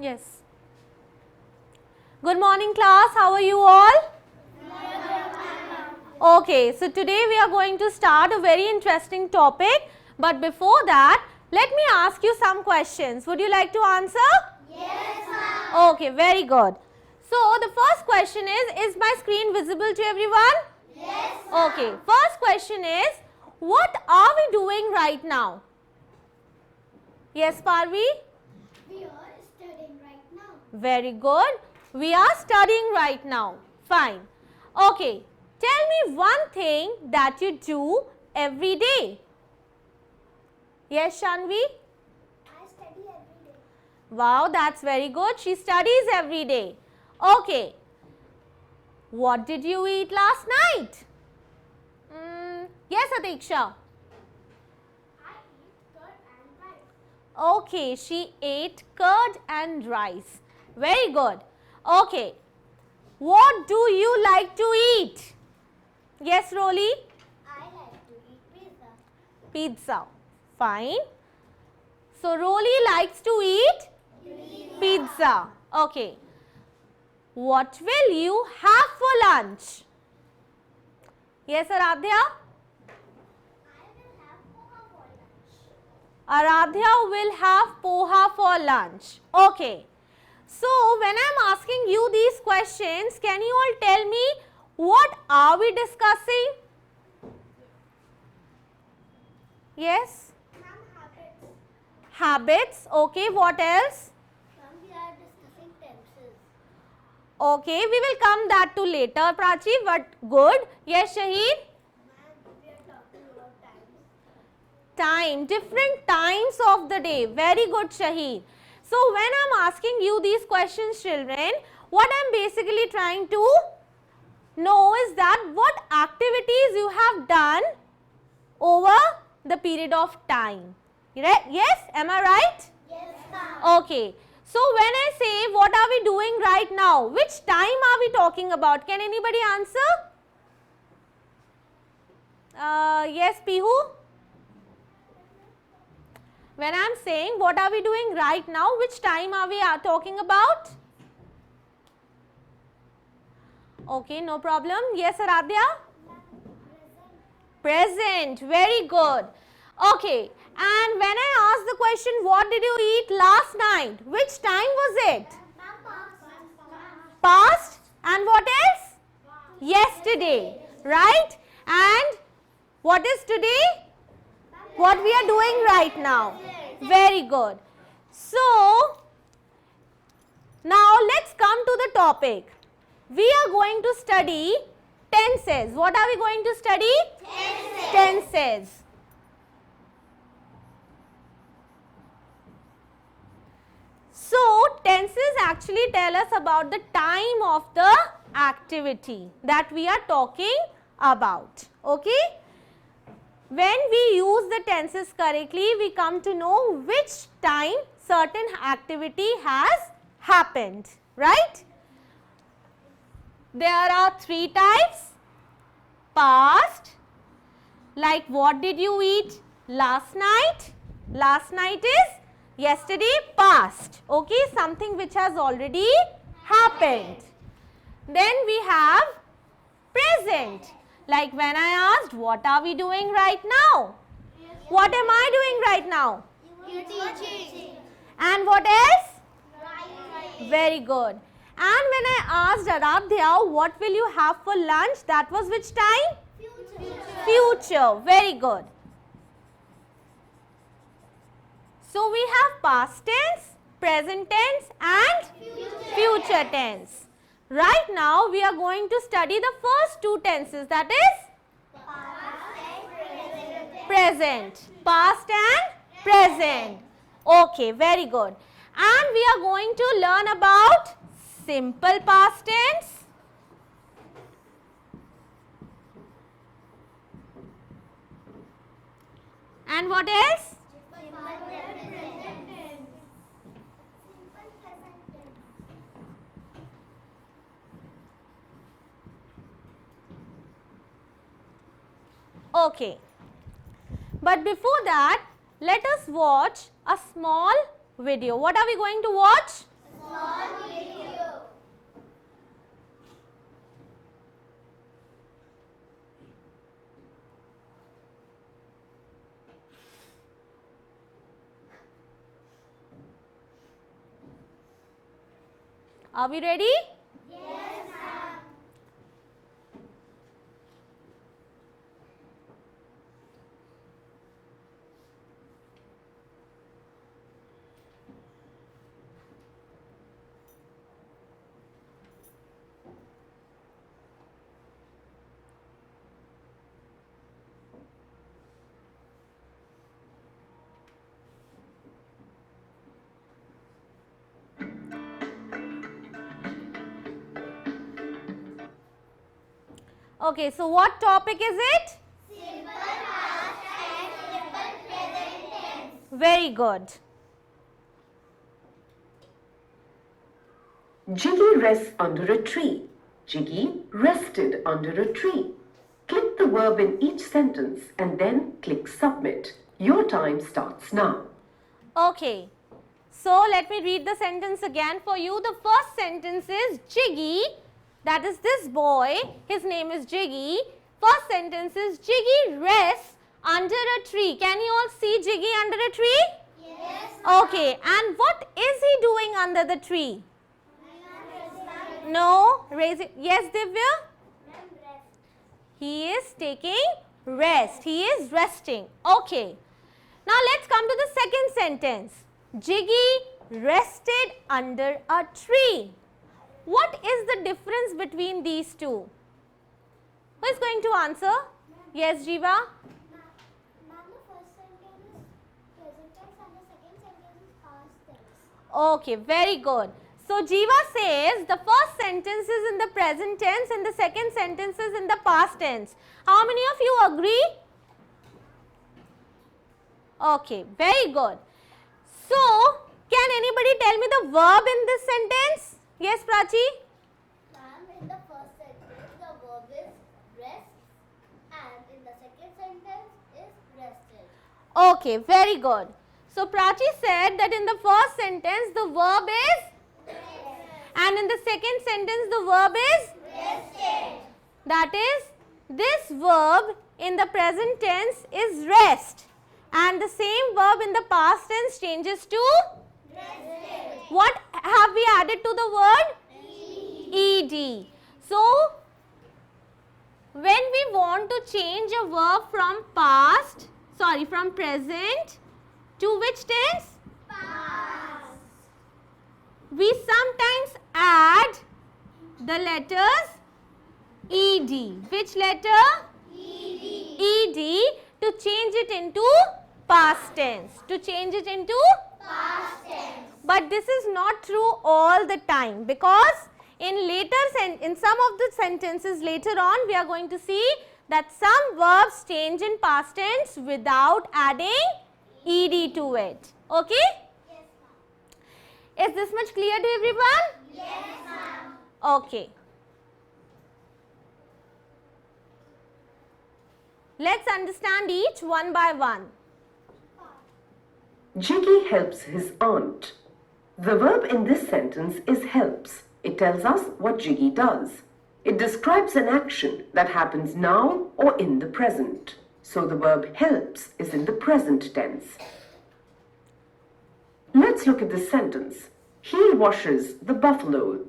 Yes. Good morning class, how are you all? Okay, so today we are going to start a very interesting topic, but before that, let me ask you some questions. Would you like to answer? Yes, ma'am. Okay, very good. So the first question is my screen visible to everyone? Yes, ma'am. Okay, first question is, what are we doing right now? Yes, Parvi? We are studying right now. Very good. We are studying right now. Fine. Okay, tell me one thing that you do every day. Yes, Shanvi? I study every day. Wow, that's very good. She studies every day. Okay. What did you eat last night? Yes, Atiksha. I eat curd and rice. Okay, she ate curd and rice. Very good. Okay. What do you like to eat? Yes, Rolly? I like to eat pizza. Pizza. Fine. So, Rolly likes to eat pizza. Okay. What will you have for lunch? Yes, Aradhya? I will have poha for lunch. Aradhya will have poha for lunch. Okay. So, when I am asking you these questions, can you all tell me what are we discussing? Yes? Ma'am, habits. Habits. Okay. What else? Ma'am, we are discussing tenses. Okay. We will come that to later, Prachi. But good. Yes, Shahid? Ma'am, we are talking about times. Time, different times of the day. Very good, Shahid. So, when I am asking you these questions, children, what I am basically trying to know is that what activities you have done over the period of time. Yes, am I right? Yes, ma'am. Okay. So, when I say what are we doing right now, which time are we talking about? Can anybody answer? Yes, Pihu? When I am saying what are we doing right now, which time are we talking about? Okay, no problem. Yes, Aradhya? Present. Very good. Okay. And when I ask the question, what did you eat last night? Which time was it? Past. And what else? Yesterday. Right? And what is today? What we are doing right now. Very good. So, now let's come to the topic. We are going to study tenses. What are we going to study? Tenses. So, tenses actually tell us about the time of the activity that we are talking about. Okay? When we use the tenses correctly, we come to know which time certain activity has happened, right? There are three types. Past, like what did you eat last night? Last night is yesterday, past. Okay, something which has already happened. Then we have present. Like when I asked, what are we doing right now? What am I doing right now? You're teaching. And what else? Right. Very good. And when I asked Aradhya, what will you have for lunch? That was which time? Future. Very good. So we have past tense, present tense and future tense. Right now we are going to study the first two tenses, that is present, past and present. Okay, very good. And we are going to learn about simple past tense, and what else? Okay. But before that, let us watch a small video. What are we going to watch? Small video. Are we ready? Yes, ma'am. Okay, so what topic is it? Simple past and simple present tense. Very good. Jiggy rests under a tree. Jiggy rested under a tree. Click the verb in each sentence and then click submit. Your time starts now. Okay, so let me read the sentence again for you. The first sentence is Jiggy, that is this boy, his name is Jiggy. First sentence is Jiggy rests under a tree. Can you all see Jiggy under a tree? Yes. Okay, and what is he doing under the tree? No, raise it. Yes, Divya? He is taking rest. He is resting. Okay. Now let's come to the second sentence. Jiggy rested under a tree. What is the difference between these two? Who is going to answer? Yes, Jiva? Ma'am, the first sentence is present tense and the second sentence is past tense. Okay, very good. So Jiva says the first sentence is in the present tense and the second sentence is in the past tense. How many of you agree? Okay, very good. So, can anybody tell me the verb in this sentence? Yes, Prachi? Ma'am, in the first sentence, the verb is rest, and in the second sentence is rested. Okay, very good. So, Prachi said that in the first sentence, the verb is and in the second sentence, the verb is Rested. that is, this verb in the present tense is rest and the same verb in the past tense changes to Rested. what have we added to the word? Ed. So, when we want to change a verb from from present to which tense? Past. We sometimes add the letters ed. Which letter? Ed to change it into past tense. To change it into Past tense. but this is not true all the time because in some of the sentences later on we are going to see that some verbs change in past tense without adding ed to it. Okay? Yes, ma'am. Is this much clear to everyone? Yes, ma'am. Okay. Let's understand each one by one. Jiggy helps his aunt. The verb in this sentence is helps. It tells us what Jiggy does. It describes an action that happens now or in the present. So the verb helps is in the present tense. Let's look at this sentence. He washes the buffalo.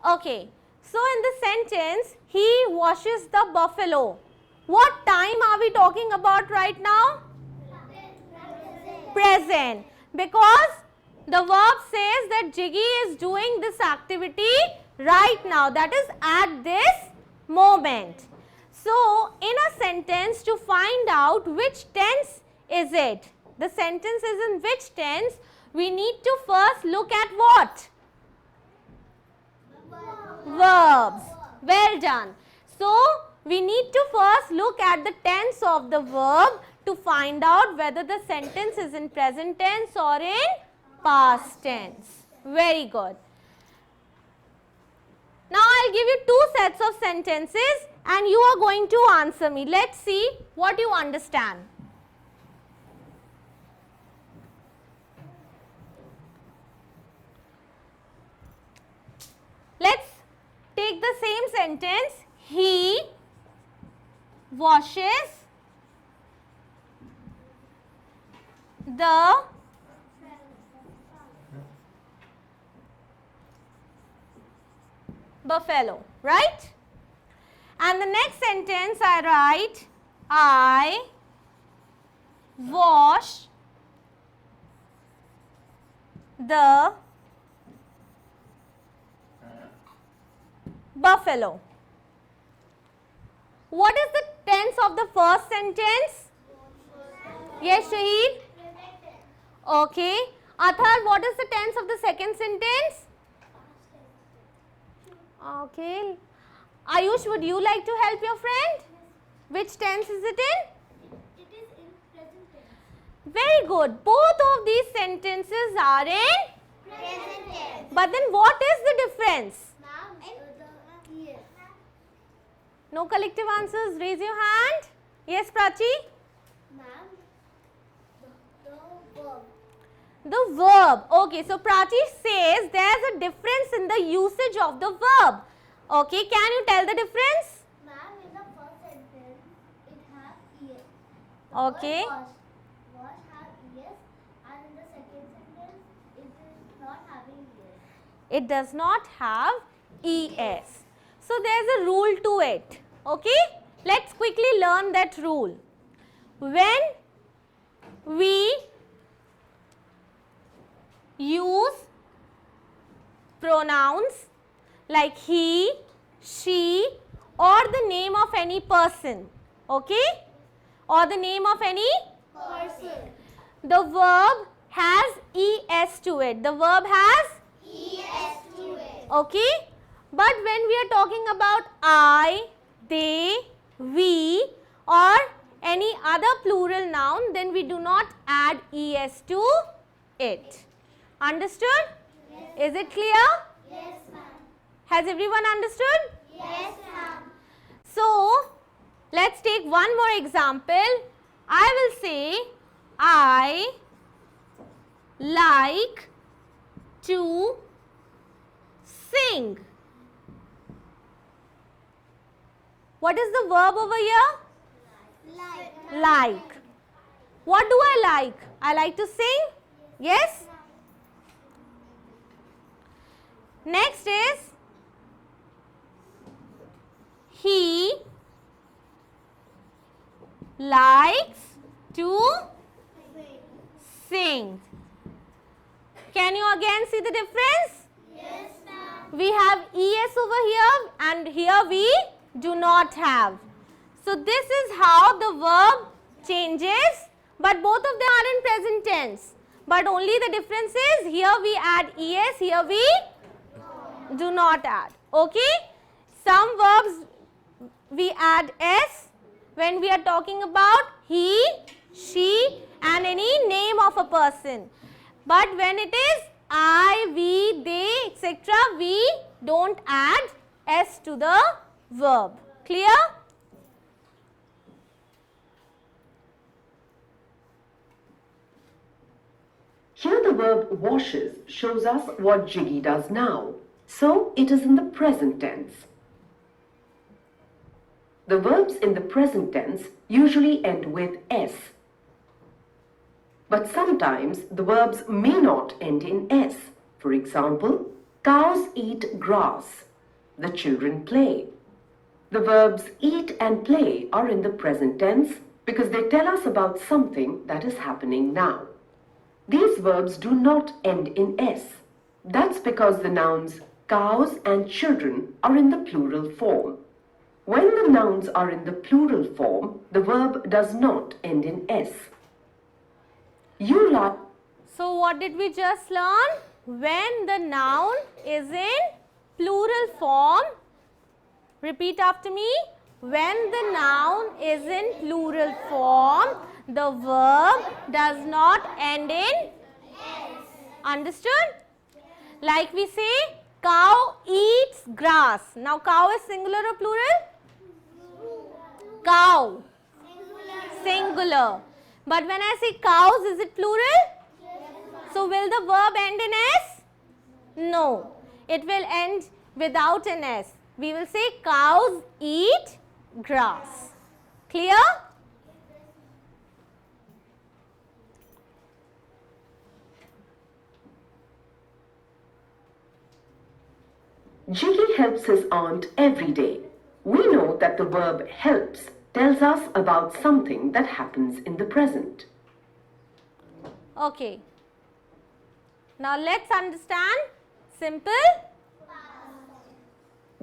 Okay. So in the sentence, he washes the buffalo. What time are we talking about right now? Present. Because the verb says that Jiggy is doing this activity right now. That is at this moment. So in a sentence, to find out which tense is it, the sentence is in which tense, we need to first look at what? Verbs. Well done. So we need to first look at the tense of the verb to find out whether the sentence is in present tense or in past tense. Very good. Now I'll give you two sets of sentences and you are going to answer me. Let's see what you understand. sentence, he washes the buffalo, right? And the next sentence I write, I wash the buffalo. What is the tense of the first sentence? Yes, Shahid? Okay. Athar, what is the tense of the second sentence? Okay. Ayush, would you like to help your friend? Which tense is it in? It is in present tense. Very good. Both of these sentences are in Present tense. but then what is the difference? Ma'am, the yes. No collective answers. Raise your hand. Yes, Prachi? Ma'am, the verb. The verb. Okay, so Prachi says there's a difference in the usage of the verb. Okay, can you tell the difference? Ma'am, in the first sentence, it has es. Okay. Wash have es, and in the second sentence, it is not having es. It does not have es. So there's a rule to it. Okay, let's quickly learn that rule. When we use pronouns like he, she, or the name of any person, okay, or the name of any, Person. the verb has es to it. The verb has, Es to it. okay, but when we are talking about I, they, we, or any other plural noun, then we do not add es to it. Understood? Yes. Is it clear? Yes, ma'am. Has everyone understood? Yes, ma'am. So, let's take one more example. I will say, I like to sing. What is the verb over here? Like. Like. What do I like? I like to sing? Yes? Next is, he likes to sing. Can you again see the difference? Yes, ma'am. We have es over here and here we do not have. So this is how the verb changes, but both of them are in present tense. But only the difference is here we add es, here we do not add. Okay? Some verbs we add s when we are talking about he, she, and any name of a person. But when it is I, we, they, etc., we don't add s to the verb. Clear? Here the verb washes shows us what Jiggy does now. So it is in the present tense. The verbs in the present tense usually end with s. But sometimes the verbs may not end in s. For example, cows eat grass. The children play. The verbs eat and play are in the present tense because they tell us about something that is happening now. These verbs do not end in s. That's because the nouns cows and children are in the plural form. When the nouns are in the plural form, the verb does not end in s. You like. So what did we just learn? When the noun is in plural form, repeat after me. When the noun is in plural form, the verb does not end in s. Understood? Like we say, cow eats grass. Now cow is singular or plural? Cow. Singular. But when I say cows, is it plural? So will the verb end in s? No. It will end without an s. We will say cows eat grass. Clear? Jiggy helps his aunt every day. We know that the verb helps tells us about something that happens in the present. Okay. Now let's understand. Simple.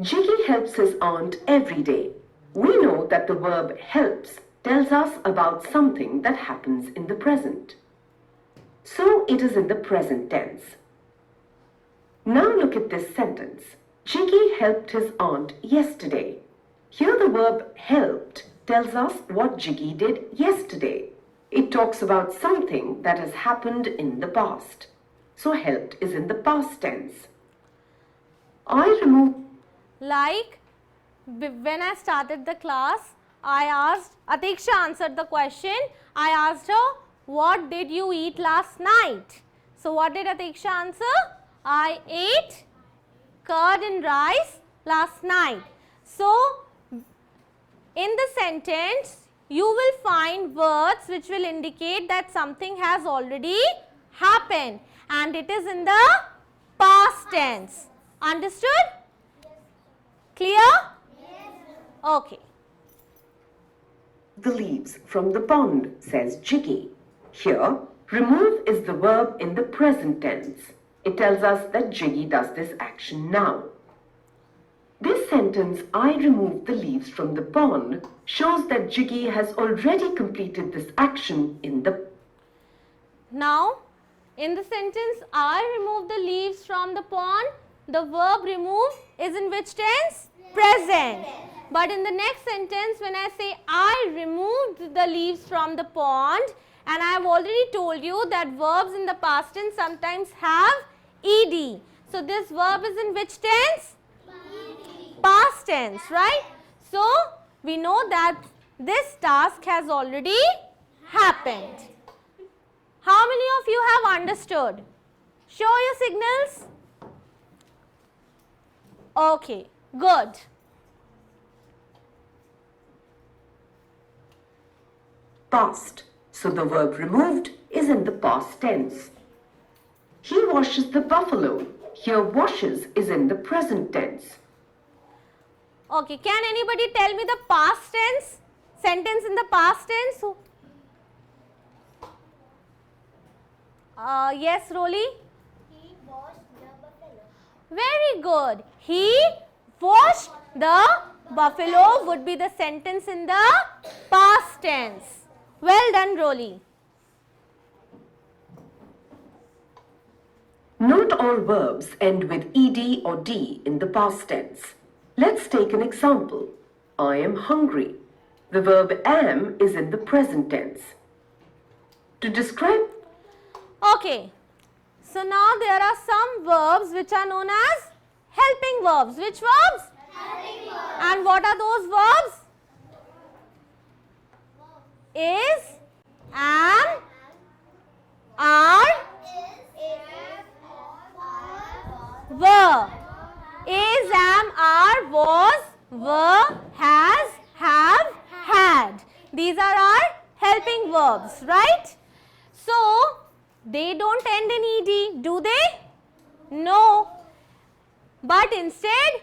Jiggy helps his aunt every day. We know that the verb helps tells us about something that happens in the present. So it is in the present tense. Now look at this sentence. Jiggy helped his aunt yesterday. Here the verb helped tells us what Jiggy did yesterday. It talks about something that has happened in the past. So helped is in the past tense. I removed. Like when I started the class, I asked, Atiksha answered the question. I asked her, what did you eat last night? So what did Atiksha answer? I ate curd and rice last night. So in the sentence, you will find words which will indicate that something has already happened and it is in the past tense. Understood? Clear? Okay. The leaves from the pond, says Jiggy. Here, remove is the verb in the present tense. It tells us that Jiggy does this action now. This sentence, I removed the leaves from the pond, shows that Jiggy has already completed this action in the. Now, in the sentence, I removed the leaves from the pond, the verb remove is in which tense? Present. But in the next sentence, when I say I removed the leaves from the pond, and I have already told you that verbs in the past tense sometimes have ed. So this verb is in which tense? Past tense, right? So we know that this task has already happened. How many of you have understood? Show your signals. Okay, good. Past. So the verb removed is in the past tense. He washes the buffalo. Here washes is in the present tense. Okay, can anybody tell me the past tense? Sentence in the past tense? Yes, Rolly? He washed the buffalo. Very good. He washed the buffalo would be the sentence in the past tense. Well done, Rolly. Not all verbs end with ed or d in the past tense. Let's take an example. I am hungry. The verb am is in the present tense. To describe. Okay. So now there are some verbs which are known as helping verbs. Which verbs? Helping verbs. And what are those verbs? Is, am, are, were. Is, am, are, was, were, has, have, had. These are our helping verbs, right? So, they don't end in ed, do they? No. But instead,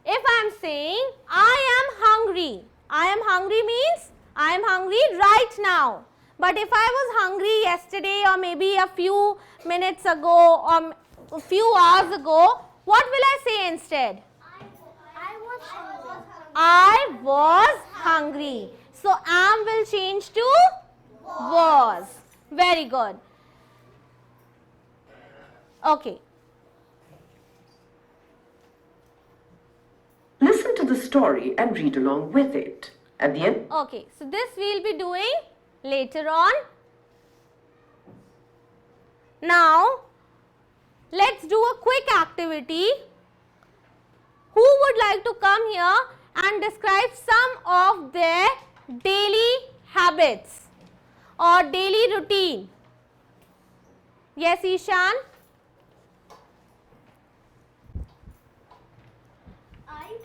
if I am saying, I am hungry. I am hungry means, I am hungry right now. But if I was hungry yesterday or maybe a few minutes ago or a few hours ago, what will I say instead? I was hungry. I was hungry. So, am will change to was. Very good. Okay. Listen to the story and read along with it. At the end. Okay. So, this we will be doing later on. Now, let's do a quick activity. Who would like to come here and describe some of their daily habits or daily routine? Yes, Ishan? I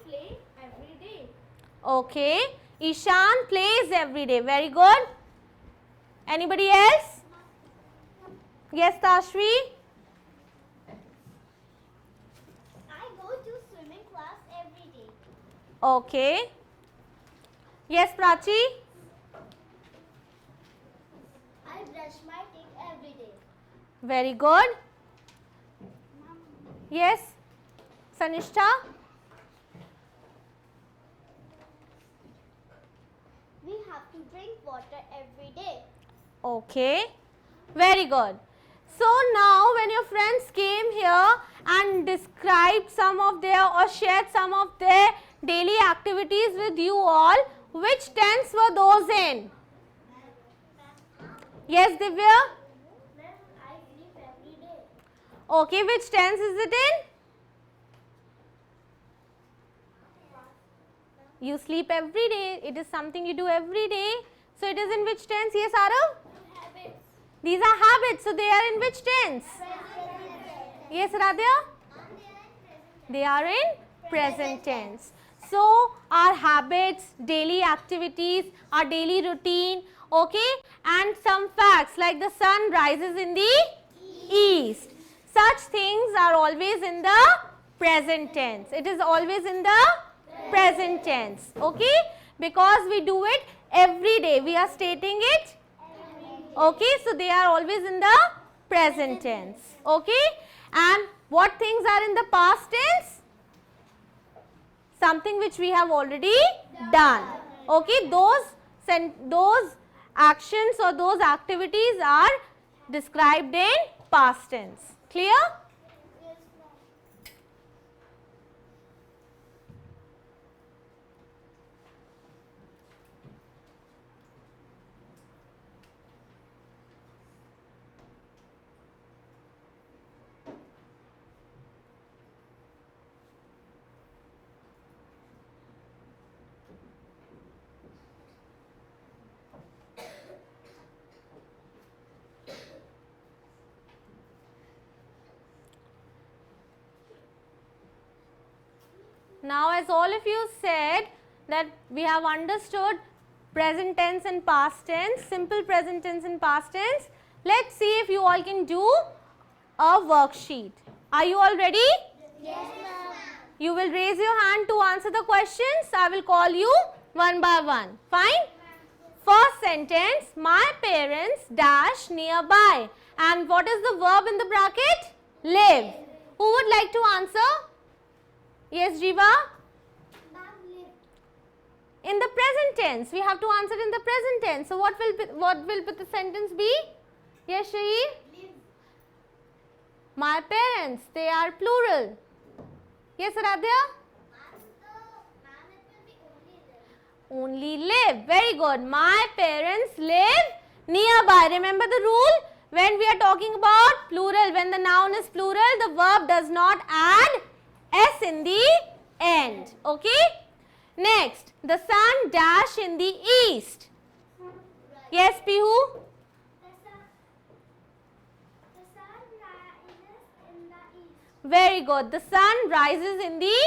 Okay. Ishan plays every day. Very good. Anybody else? Yes, Tashvi? I go to swimming class every day. Okay. Yes, Prachi? I brush my teeth every day. Very good. Yes, Sanishta? We have to drink water every day. Okay. Very good. So now when your friends came here and described some of their or shared some of their daily activities with you all, which tense were those in? Yes, Divya? Ma'am, I sleep every day. Okay, which tense is it in? You sleep every day. It is something you do every day. So it is in which tense? Yes, Arav? Habits. These are habits. So they are in which tense? Yes, Radhya? They are in present tense. So our habits, daily activities, our daily routine, okay, and some facts like the sun rises in the east. Such things are always in the present tense. It is always in the present tense, okay, because we do it every day. We are stating it, okay, so they are always in the present tense, okay. And what things are in the past tense? Something which we have already done, okay. Those actions or those activities are described in past tense. Clear? Yes, ma'am. Now, as all of you said that we have understood present tense and past tense, simple present tense and past tense, let's see if you all can do a worksheet. Are you all ready? Yes, ma'am. You will raise your hand to answer the questions. I will call you one by one. Fine? First sentence, my parents dash nearby. And what is the verb in the bracket? Live. Who would like to answer? Yes, Jiva? Ma'am, live. In the present tense. We have to answer in the present tense. So what will the sentence be? Yes, Shaheen? Live. My parents, they are plural. Yes, Radhya? Ma'am, it will be only live. Only live. Very good. My parents live nearby. Remember the rule? When we are talking about plural, when the noun is plural, the verb does not add S in the end. Okay? Next, the sun dash in the east. Yes, Pihu? The sun rises in the east. Very good. The sun rises in the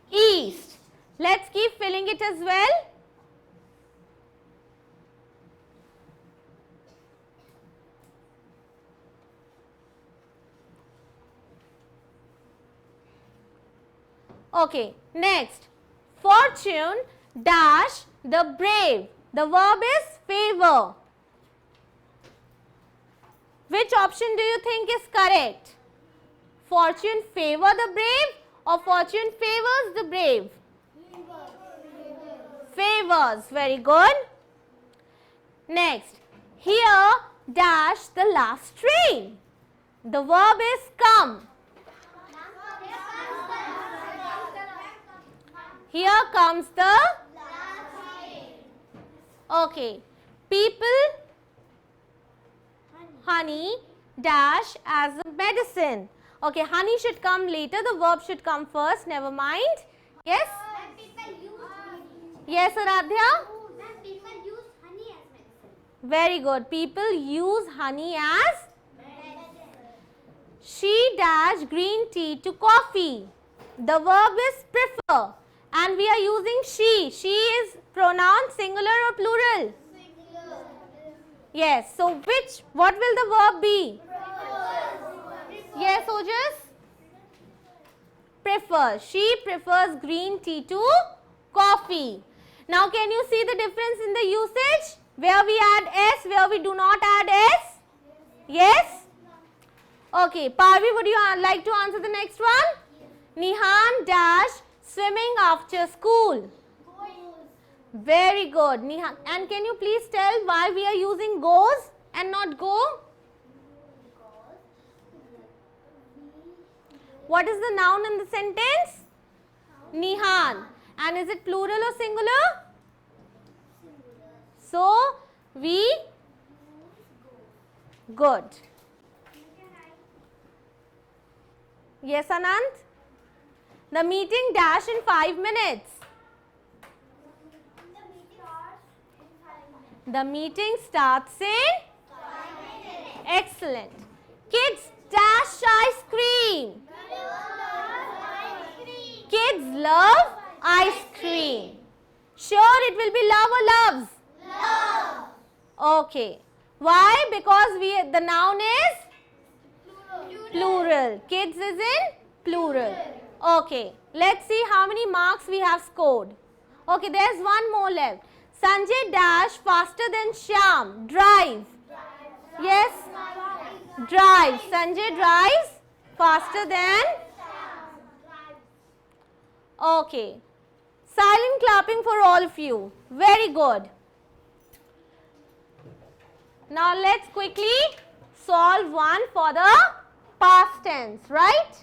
east. Let's keep filling it as well. Okay, next. Fortune dash the brave. The verb is favor. Which option do you think is correct? Fortune favor the brave or fortune favors the brave? Favors. Very good. Next. Here dash the last train. The verb is come. Here comes the, okay, people, honey, dash as a medicine. Okay, honey should come later, the verb should come first, never mind. Yes? Yes, Aradhya? People use honey as medicine. Very good. People use honey as, she dash green tea to coffee. The verb is prefer. And we are using she. She is pronoun singular or plural? Singular. Yes. So what will the verb be? Yes, Ojas? Prefers. She prefers green tea to coffee. Now can you see the difference in the usage? Where we add S, where we do not add S? Yes? Okay, Parvi, would you like to answer the next one? Nihan dash swimming after school. Very good. Nihan. And can you please tell why we are using goes and not go? What is the noun in the sentence? Nihan. And is it plural or singular? So, we good. Yes, Anand? The meeting dash in 5 minutes. The meeting starts in 5 minutes. Excellent. Kids dash ice cream. Kids love ice cream. Sure, it will be love or loves? Love. Okay. Why? Because the noun is plural. Kids is in plural. Okay. Let's see how many marks we have scored. Okay, there's one more left. Sanjay dash faster than Shyam. Drive. Yes? Drive. Sanjay drives faster than. Okay. Silent clapping for all of you. Very good. Now let's quickly solve one for the past tense, right?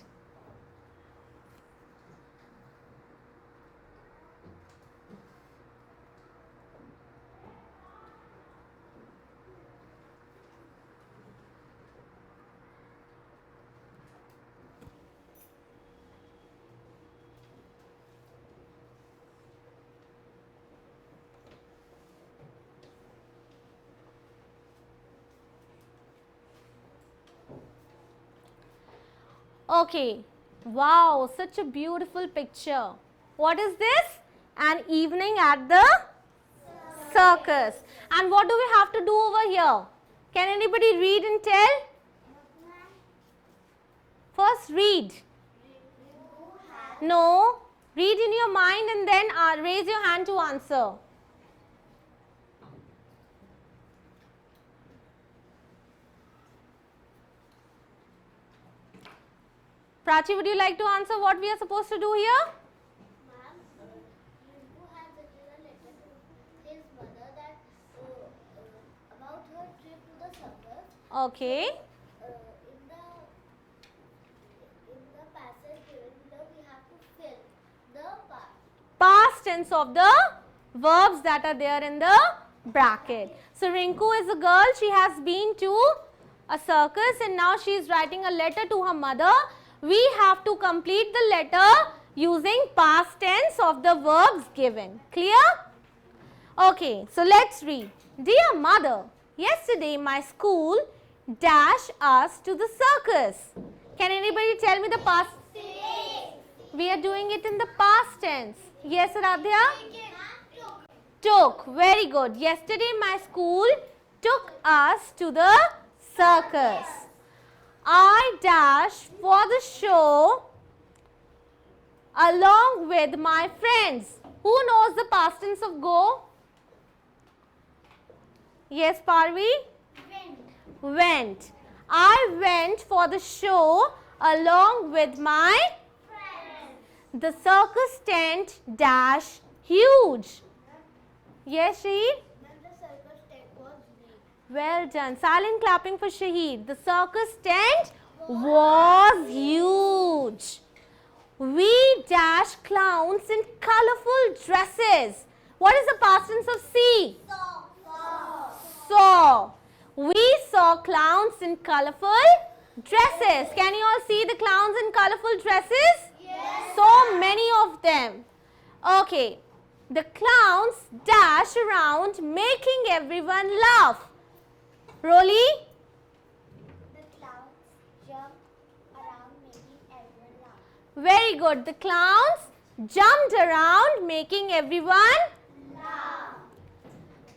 Okay, wow, such a beautiful picture. What is this? An evening at the circus. And what do we have to do over here? Can anybody read and tell? First read. No, read in your mind and then raise your hand to answer. Prachi, would you like to answer what we are supposed to do here? Ma'am, Rinku had written a letter to his mother that about her trip to the circus. Okay. In the passage given below, we have to fill the part. Past tense of the verbs that are there in the bracket. So Rinku is a girl. She has been to a circus and now she is writing a letter to her mother. We have to complete the letter using past tense of the verbs given. Clear? Okay, so let's read. Dear mother, yesterday my school dashed us to the circus. Can anybody tell me the past? We are doing it in the past tense. Yes, Radhya? Took. Very good. Yesterday my school took us to the circus. I dashed for the show along with my friends. Who knows the past tense of go? Yes, Parvi? Went. I went for the show along with my Friends. The circus tent dash huge. Yes, Shahid? Then the circus tent was big. Well done. Silent clapping for Shahid. The circus tent was huge. We dash clowns in colorful dresses. What is the past tense of see? Saw. We saw clowns in colorful dresses. Can you all see the clowns in colorful dresses? Yes. So many of them. Okay. The clowns dash around making everyone laugh. Rolly? The clowns jump around making everyone laugh. Very good. The clowns jumped around making everyone laugh.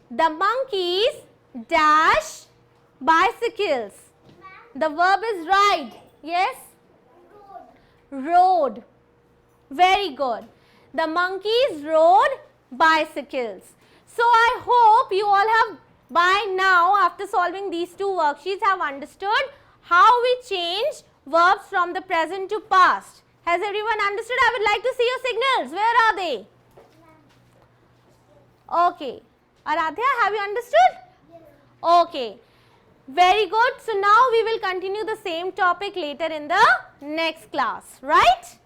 The monkeys dash bicycles. The verb is ride. Yes? Rode. Very good. The monkeys rode bicycles. So I hope you all have by now, after solving these two worksheets, have understood how we change verbs from the present to past. Has everyone understood? I would like to see your signals. Where are they? Okay. Aradhya, have you understood? Yes. Okay. Very good. So now we will continue the same topic later in the next class, right?